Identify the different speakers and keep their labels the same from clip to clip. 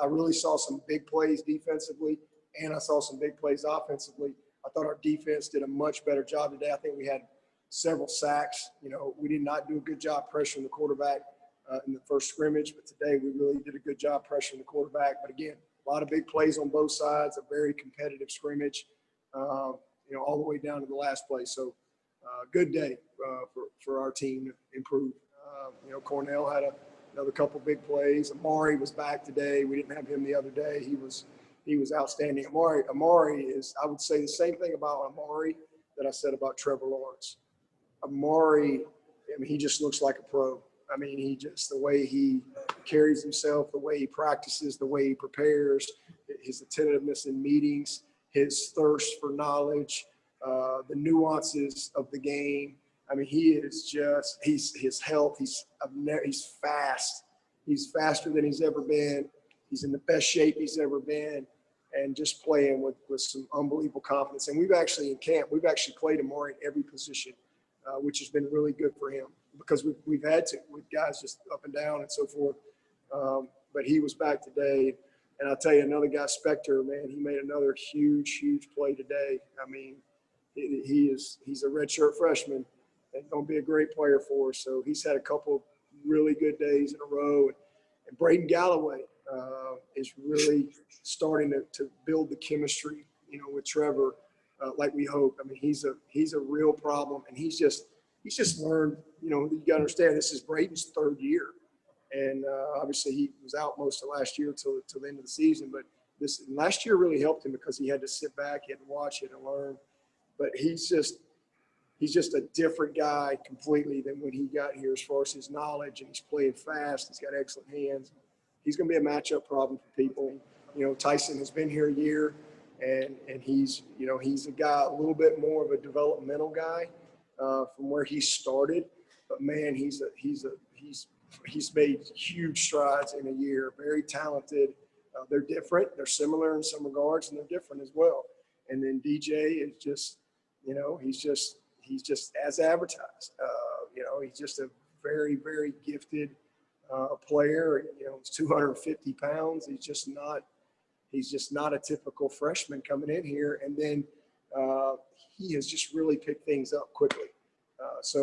Speaker 1: I really saw some big plays defensively, and I saw some big plays offensively. I thought our defense did a much better job today. I think we had several sacks. We did not do a good job pressuring the quarterback in the first scrimmage, but today we really did a good job pressuring the quarterback. But again, a lot of big plays on both sides, a very competitive scrimmage, all the way down to the last play. So good day for our team to improve. Cornell had another couple big plays. Amari was back today. We didn't have him the other day. He was outstanding. Amari is, I would say the same thing about Amari that I said about Trevor Lawrence. Amari, he just looks like a pro. The way he carries himself, the way he practices, the way he prepares, his attentiveness in meetings, his thirst for knowledge, the nuances of the game. He is just, his health, he's fast. He's faster than he's ever been. He's in the best shape he's ever been, and just playing with some unbelievable confidence. And we've actually, in camp, played Amari in every position, which has been really good for him because we've had to, with guys just up and down and so forth. But he was back today. And I'll tell you, another guy, Spector, man, he made another huge play today. He's a redshirt freshman and going to be a great player for us. So he's had a couple really good days in a row. And Braden Galloway is really starting to build the chemistry, with Trevor, like we hope. He's a real problem, and he's just learned. You got to understand, this is Braden's third year, and obviously he was out most of last year till the end of the season. But last year really helped him because he had to sit back, he had to watch it and learn. But he's just a different guy completely than when he got here as far as his knowledge, and he's playing fast. He's got excellent hands. He's going to be a matchup problem for people. Tyson has been here a year, and he's a guy, a little bit more of a developmental guy from where he started. But man, he's made huge strides in a year. Very talented. They're different. They're similar in some regards, and they're different as well. And then DJ is just, he's just as advertised. He's just a very, very gifted player. He's 250 pounds. He's just not a typical freshman coming in here. And then he has just really picked things up quickly. It's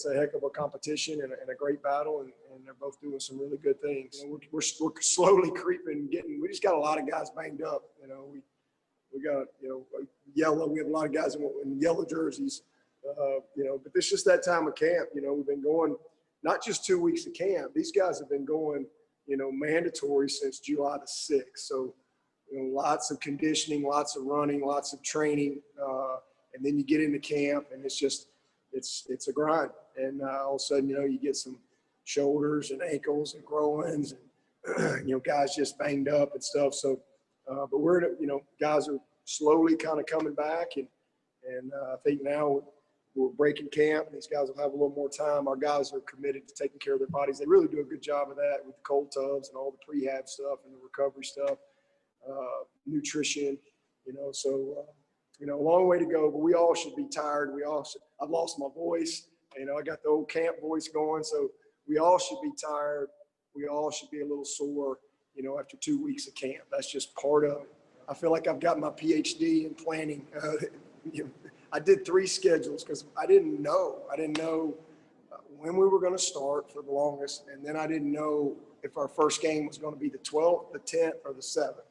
Speaker 1: a heck of a competition and a great battle, and they're both doing some really good things. We're slowly creeping, we just got a lot of guys banged up. We got, yellow. We have a lot of guys in yellow jerseys, but it's just that time of camp. We've been going not just 2 weeks of camp. These guys have been going, mandatory since July the 6th. So, lots of conditioning, lots of running, lots of training. And then you get into camp, and it's a grind. And all of a sudden, you get some shoulders and ankles and groins and, guys just banged up and stuff. So, but guys are slowly kind of coming back, and I think now we're breaking camp. These guys will have a little more time. Our guys are committed to taking care of their bodies. They really do a good job of that with the cold tubs and all the prehab stuff and the recovery stuff, nutrition. A long way to go, but we all should be tired. I've lost my voice. I got the old camp voice going, so we all should be tired. We all should be a little sore, after 2 weeks of camp. That's just part of it. I feel like I've got my PhD in planning. I did 3 schedules because I didn't know when we were going to start for the longest, and then I didn't know if our first game was going to be the 12th, the 10th, or the 7th.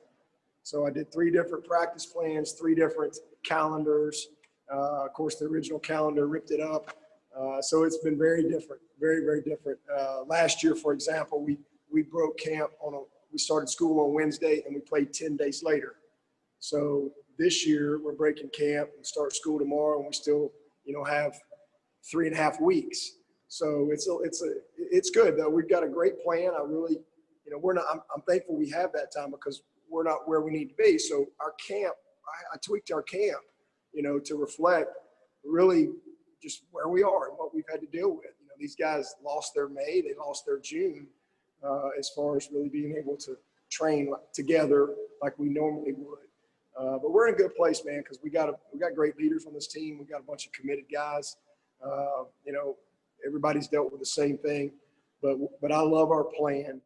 Speaker 1: So I did 3 different practice plans, 3 different calendars. Of course, the original calendar ripped it up. So it's been very different, very, very different. Last year, for example, we broke camp we started school on Wednesday and we played 10 days later. So this year we're breaking camp and start school tomorrow, and we still, have 3.5 weeks. So it's good though. We've got a great plan. I really, I'm thankful we have that time because we're not where we need to be. So our camp, I tweaked our camp, to reflect really just where we are and what we've had to deal with. These guys lost their May, they lost their June, as far as really being able to train together like we normally would. But we're in a good place, man, because we got great leaders on this team. We got a bunch of committed guys. Everybody's dealt with the same thing, but I love our plan.